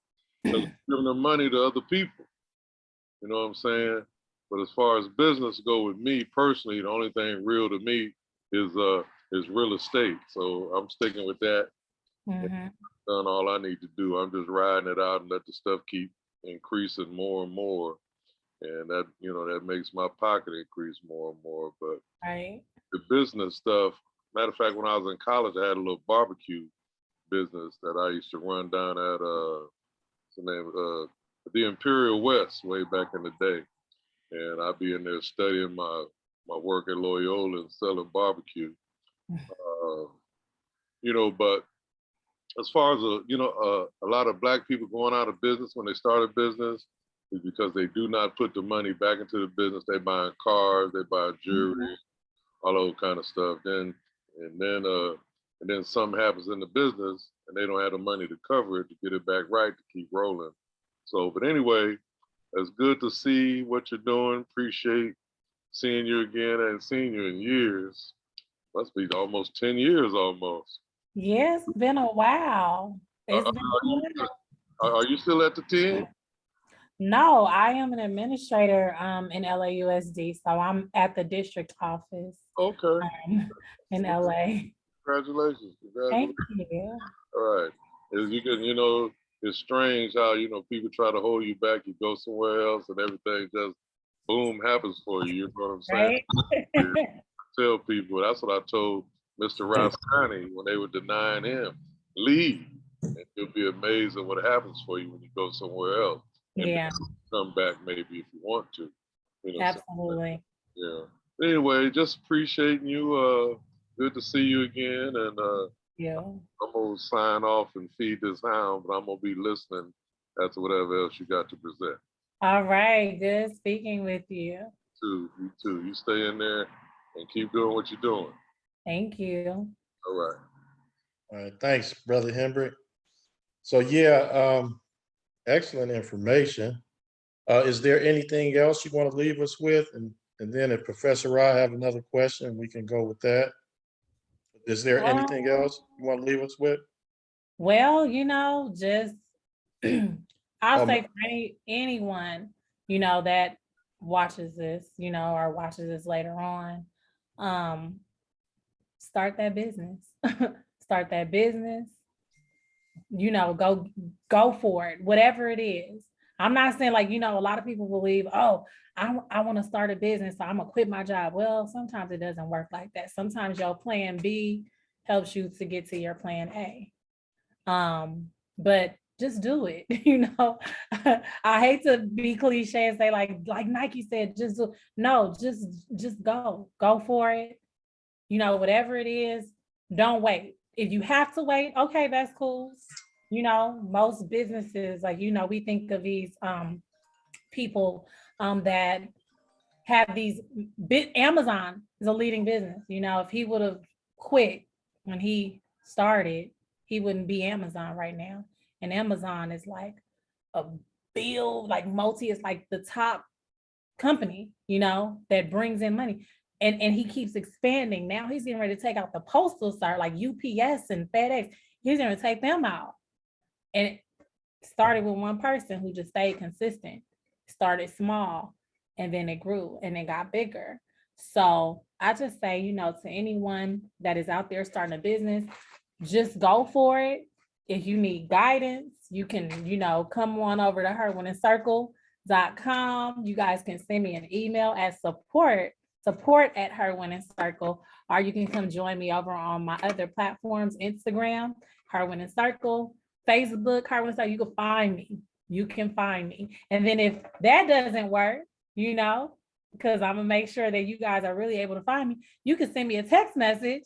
giving the money to other people. You know what I'm saying? But as far as business go with me personally, the only thing real to me is real estate. So I'm sticking with that. Mm-hmm. Done all I need to do. I'm just riding it out and let the stuff keep increasing more and more. And that, that makes my pocket increase more and more. But Right. the business stuff, matter of fact, when I was in college, I had a little barbecue business that I used to run down at what's the name? The Imperial West way back in the day. And I'd be in there studying my work at Loyola and selling barbecue. But as far as a lot of Black people going out of business when they start a business is because they do not put the money back into the business. They buying cars, they buying jewelry, all that kind of stuff. And then something happens in the business and they don't have the money to cover it to get it back right to keep rolling. So, but anyway, it's good to see what you're doing. Appreciate seeing you again. I haven't seen you in years. Must be almost 10 years almost. Yes, it's been a while. It's been a while. Are you still at the 10? No, I am an administrator in LAUSD, so I'm at the district office Okay. in LA. Congratulations. Thank you. All right. As you can, it's strange how, people try to hold you back. You go somewhere else and everything just boom happens for you. You know what I'm saying? Right? Tell people, that's what I told Mr. Rascani when they were denying him. Leave. And you'll be amazed at what happens for you when you go somewhere else. And Yeah, come back maybe if you want to. absolutely. Yeah. Anyway, just appreciating you. Good to see you again. And Yeah. I'm gonna sign off and feed this hound, but I'm gonna be listening as to whatever else you got to present. All right. Good speaking with you. You too. You stay in there and keep doing what you're doing. Thank you. All right. All right, thanks, Brother Hendrick. So yeah, excellent information. Is there anything else you want to leave us with? And then if Professor Ra have another question, we can go with that. Is there anything else you want to leave us with? Well, just I'll say Um, for anyone, that watches this, or watches this later on, start that business. Start that business. Go for it, whatever it is. I'm not saying like, a lot of people believe, oh, I want to start a business, so I'm gonna quit my job. Well, sometimes it doesn't work like that. Sometimes your plan B helps you to get to your plan A. But just do it. I hate to be cliche and say like Nike said, just do. No, just go for it. Whatever it is, don't wait. If you have to wait, okay, that's cool. Most businesses, like, we think of these people that have these Amazon is a leading business. If he would have quit when he started, he wouldn't be Amazon right now. And Amazon is like a it's like the top company, that brings in money. And he keeps expanding. Now he's getting ready to take out the postal star like UPS and FedEx. He's going to take them out. And it started with one person who just stayed consistent, started small, and then it grew and it got bigger. So I just say, to anyone that is out there starting a business, just go for it. If you need guidance, you can, come on over to herwinningscircle.com. You guys can send me an email at support@herwinningscircle, or you can come join me over on my other platforms, Instagram, herwinningscircle, Facebook, herwinningscircle. You can find me. And then if that doesn't work, because I'm gonna make sure that you guys are really able to find me. You can send me a text message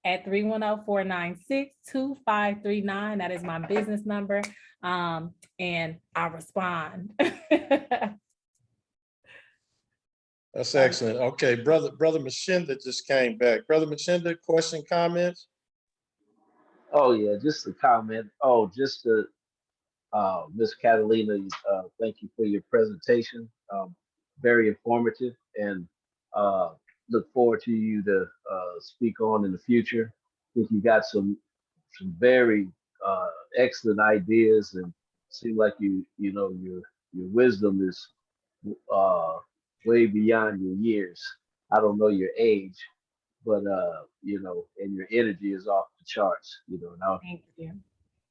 at 310-496-2539. That is my business number. And I'll respond. That's excellent. Okay, brother Mashinda just came back. Brother Mashinda, question, comments? Oh yeah, just a comment. Oh, just to Miss Catalina, thank you for your presentation. Very informative, and uh, look forward to you to speak on in the future. I think you got some very excellent ideas, and seem like you know your wisdom is uh, way beyond your years. I don't know your age, but you know, and your energy is off the charts. You know, and I Thank you.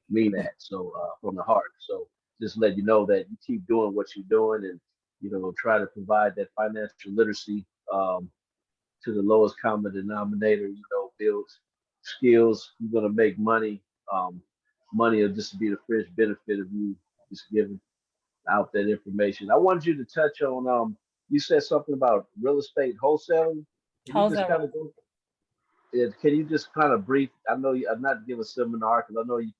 mean that so from the heart. So just let you know that you keep doing what you're doing, and you know, try to provide that financial literacy to the lowest common denominator. You know, build skills. You're gonna make money. Money will just be the fringe benefit of you just giving out that information. I wanted you to touch on you said something about real estate wholesaling. Can you just kind Wholesale. of go can you just kind of brief? I know you, I'm not giving a seminar because I know you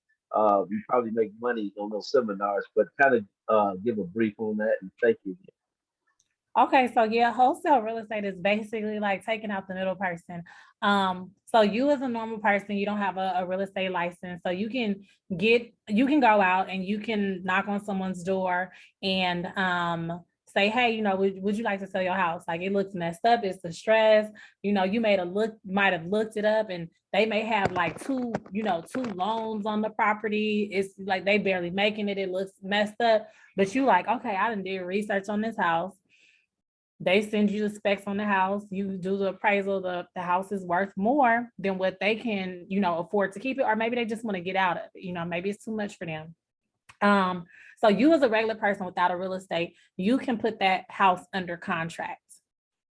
probably make money on those seminars, but kind of give a brief on that and thank you. Okay, so yeah, wholesale real estate is basically like taking out the middle person. So you as a normal person, you don't have a real estate license, so you can go out and you can knock on someone's door and say, hey, you know, would you like to sell your house? Like it looks messed up, it's distressed. You know, you might have looked it up, and they may have like two loans on the property. It's like they barely making it. It looks messed up, but you like, okay, I done did research on this house. They send you the specs on the house, you do the appraisal, the house is worth more than what they can, afford to keep it, or maybe they just want to get out of it, maybe it's too much for them. So you as a regular person without a real estate, you can put that house under contract.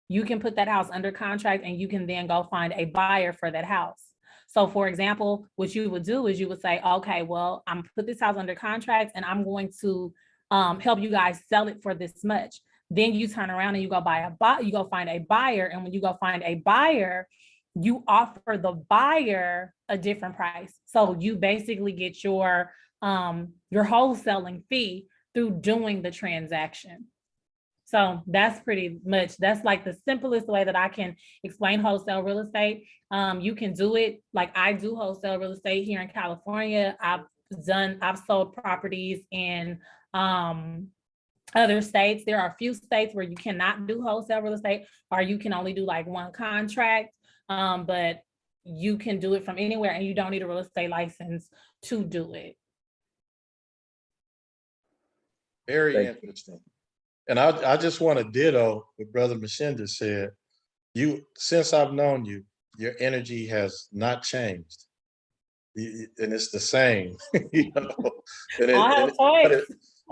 You can put that house under contract and you can then go find a buyer for that house. So for example, what you would do is you would say, okay, well, I'm put this house under contract and I'm going to help you guys sell it for this much. Then you turn around and you go find a buyer. And when you go find a buyer, you offer the buyer a different price. So you basically get your wholesaling fee through doing the transaction. So that's like the simplest way that I can explain wholesale real estate. You can do it like I do wholesale real estate here in California. I've sold properties in other states. There are a few states where you cannot do wholesale real estate, or you can only do like one contract, but you can do it from anywhere and you don't need a real estate license to do it. Very interesting. And I just want to ditto what Brother Mashinda said. Since I've known you, your energy has not changed. And it's the same,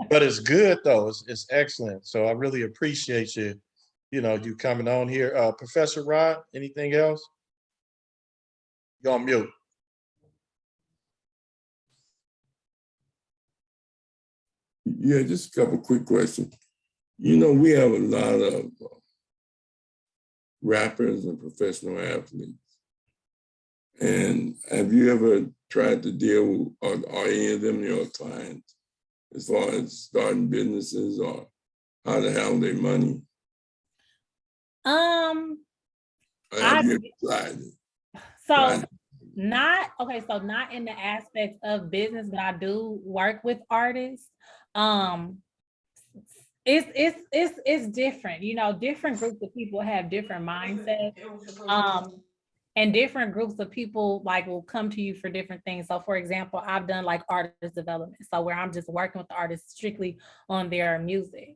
but it's good though. It's excellent. So I really appreciate you coming on here. Professor Rod, anything else? You're on mute. Yeah, just a couple quick questions. We have a lot of rappers and professional athletes. And have you ever tried to deal with, are any of them your clients as far as starting businesses or how to handle their money? Have you ever tried it? So not in the aspects of business, but I do work with artists. It's different, different groups of people have different mindsets. And different groups of people like will come to you for different things. So for example, I've done like artist development. So where I'm just working with the artists strictly on their music.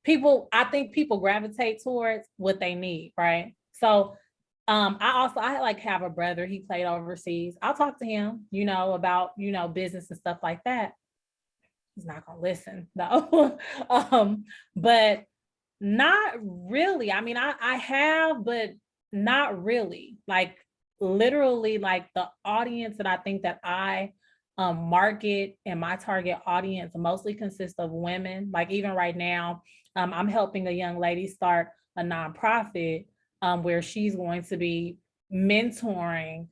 I think people gravitate towards what they need, right? So I like have a brother, he played overseas. I'll talk to him, about, business and stuff like that. He's not gonna listen though. But not really. I mean, I have, but not really. Like literally, like the audience that I think that I market and my target audience mostly consists of women. Like even right now, I'm helping a young lady start a nonprofit where she's going to be mentoring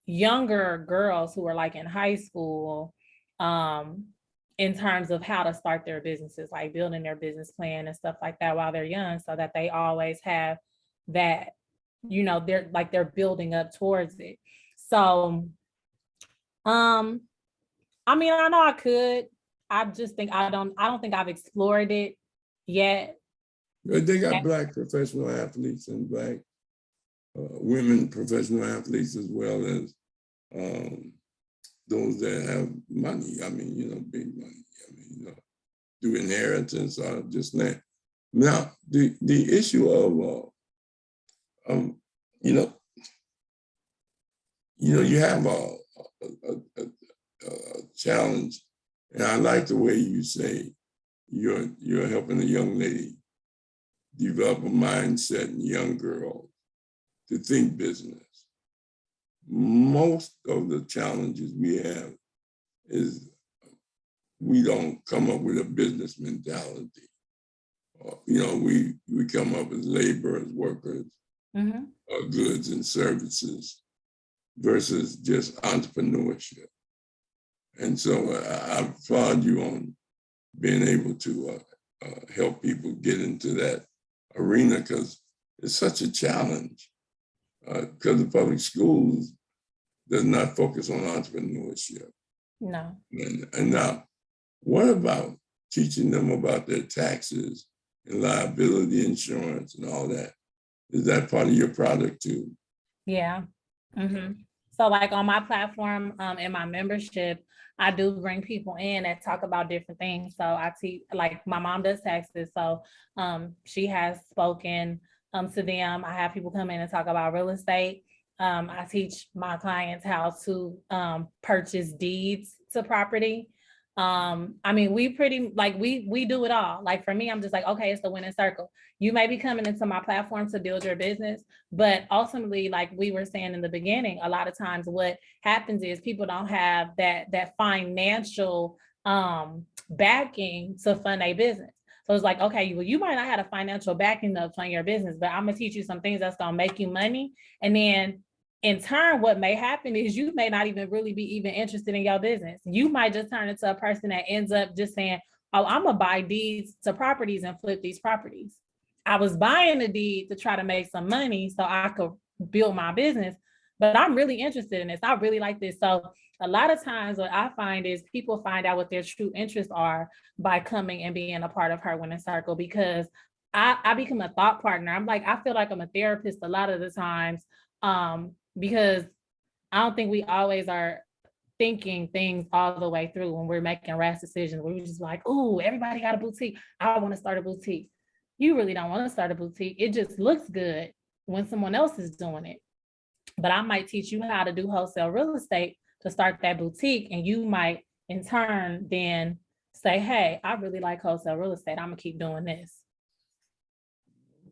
younger girls who are like in high school in terms of how to start their businesses, like building their business plan and stuff like that while they're young, so that they always have that, they're building up towards it. So, I mean, I know I could. I just think I don't think I've explored it yet. But they got Black professional athletes and Black women professional athletes, as well as those that have money. I mean, big money. I mean, through inheritance or just that. Now, the issue of, you have a challenge, and I like the way you say you're helping a young lady develop a mindset in young girls to think business. Most of the challenges we have is we don't come up with a business mentality. We come up as laborers, workers, goods and services versus just entrepreneurship. And so I applaud you on being able to help people get into that arena, because it's such a challenge, because the public schools does not focus on entrepreneurship. No. And now, what about teaching them about their taxes and liability insurance and all that? Is that part of your product too? Yeah. So like on my platform, in my membership, I do bring people in that talk about different things. So I teach, like my mom does taxes. So she has spoken to them. I have people come in and talk about real estate. I teach my clients how to purchase deeds to property. I mean, we do it all. Like for me, I'm just like, okay, it's the winning circle. You may be coming into my platform to build your business, but ultimately, like we were saying in the beginning, a lot of times what happens is people don't have that financial backing to fund a business. So it's like, okay, well, you might not have a financial backing to fund your business, but I'm gonna teach you some things that's gonna make you money. And then in turn, what may happen is you may not even really be even interested in your business. You might just turn into a person that ends up just saying, oh, I'm gonna buy deeds to properties and flip these properties. I was buying a deed to try to make some money so I could build my business, but I'm really interested in this. I really like this. So a lot of times what I find is people find out what their true interests are by coming and being a part of Her Winning Circle, because I become a thought partner. I'm like, I feel like I'm a therapist a lot of the times, because I don't think we always are thinking things all the way through when we're making rash decisions. We're just like, oh, everybody got a boutique. I want to start a boutique. You really don't want to start a boutique. It just looks good when someone else is doing it. But I might teach you how to do wholesale real estate to start that boutique. And you might in turn then say, hey, I really like wholesale real estate. I'm gonna keep doing this.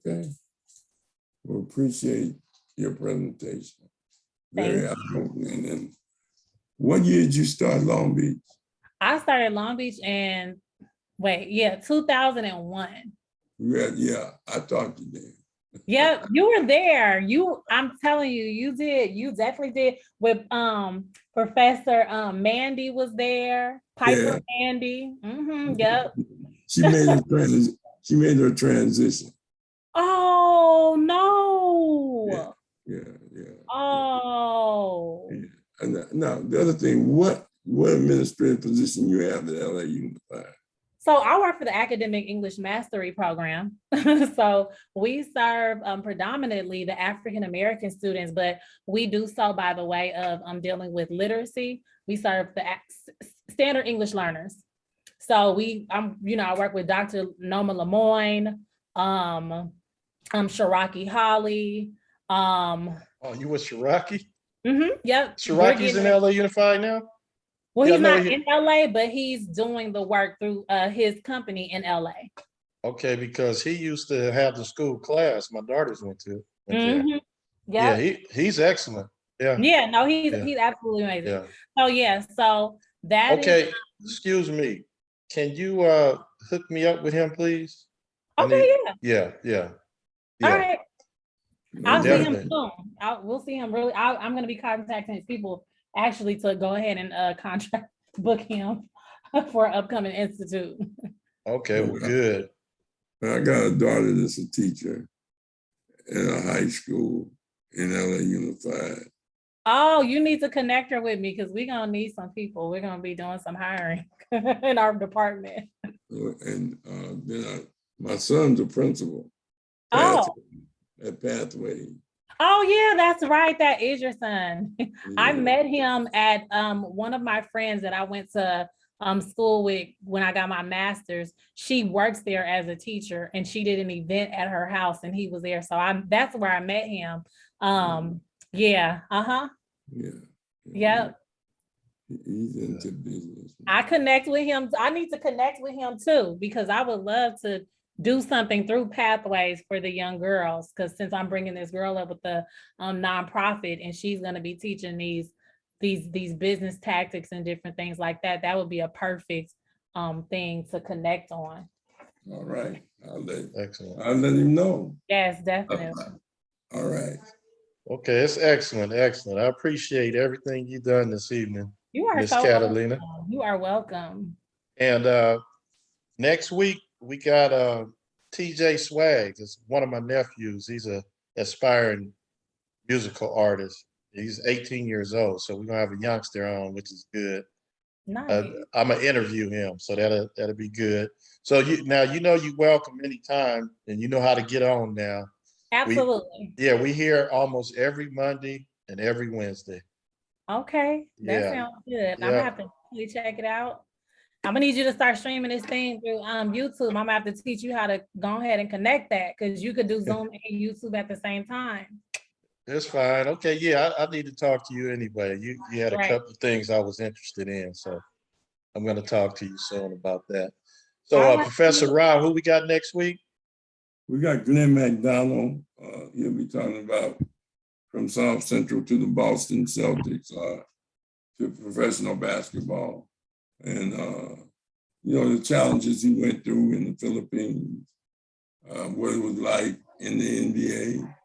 Okay. Well, appreciate your presentation. Very eye-opening. And what year did you start Long Beach? I started Long Beach in 2001. Yeah, I talked to them. Yeah, you were there. I'm telling you, you did. You definitely did. With Professor Mandy was there. Piper Mandy. Yep. She made her transition. Oh no. Yeah. Oh. Yeah. And now the other thing, what administrative position you have at LA Unified? So I work for the Academic English Mastery Program. So we serve predominantly the African-American students, but we do so by the way of dealing with literacy. We serve the standard English learners. So I work with Dr. Noma Lemoyne, Sharaki Holly. Oh, you with Shiraki? Yep. Shiraki's in LA Unified now? Well, Yeah, he's not in LA, but he's doing the work through his company in LA. Okay, because he used to have the school class my daughters went to. Yeah, he's excellent. Yeah. Yeah, no, he's absolutely amazing. So that okay, excuse me. Can you hook me up with him, please? Okay, Yeah, yeah, yeah. All yeah, right. I'll see him definitely. soon. We'll see him really. I'm gonna be contacting his people actually to go ahead and contract book him for upcoming institute. Okay, well, good. I got a daughter that's a teacher in a high school in LA Unified. Oh, you need to connect her with me because we're gonna need some people. We're gonna be doing some hiring in our department. And then my son's a principal Oh, at Pathway. oh yeah, that's right. That is your son. I Yeah. met him at one of my friends that I went to school with when I got my master's. She works there as a teacher and she did an event at her house and he was there. So that's where I met him. Yeah, uh-huh. Yeah. Yep. He's into business. I connect with him. I need to connect with him too, because I would love to do something through Pathways for the young girls. Because since I'm bringing this girl up with the nonprofit and she's going to be teaching these business tactics and different things like that, that would be a perfect thing to connect on. All right. Excellent. I'll let him know. Yes, definitely. All right. Okay, it's excellent, excellent. I appreciate everything you've done this evening, You are Miss so Catalina. welcome. You are welcome. And next week we got TJ Swag. It's one of my nephews. He's a aspiring musical artist. He's 18 years old, so we're gonna have a youngster on, which is good. Nice. I'm gonna interview him, so that'll be good. So you welcome anytime, and you know how to get on now. Absolutely. We here almost every Monday and every Wednesday. Okay, that Yeah, sounds good. I'm yeah. gonna have to really check it out. I'm gonna need you to start streaming this thing through YouTube. I'm gonna have to teach you how to go ahead and connect that because you could do Zoom and YouTube at the same time. That's fine. Okay, yeah, I need to talk to you anyway. You had a Right. couple of things I was interested in, so I'm gonna talk to you soon about that. So All right. Professor Rob, who we got next week? We got Glenn McDonald. He'll be talking about from South Central to the Boston Celtics to professional basketball. And, the challenges he went through in the Philippines, what it was like in the NBA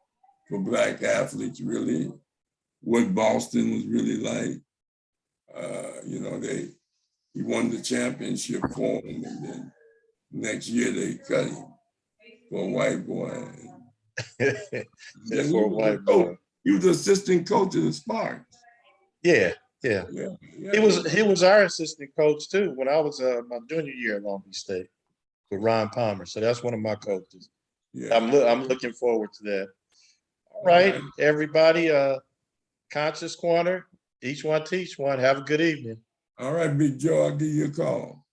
for Black athletes, really, what Boston was really like. He won the championship for him, and then next year they cut him for a white boy. For a white boy. He was assistant coach of the Sparks. Yeah. Yeah. He was our assistant coach too when I was my junior year at Long Beach State with Ron Palmer. So that's one of my coaches. Yeah. I'm looking forward to that. All right, everybody. Conscious Corner. Each one teach one. Have a good evening. All right, Big Joe. I'll give you a call.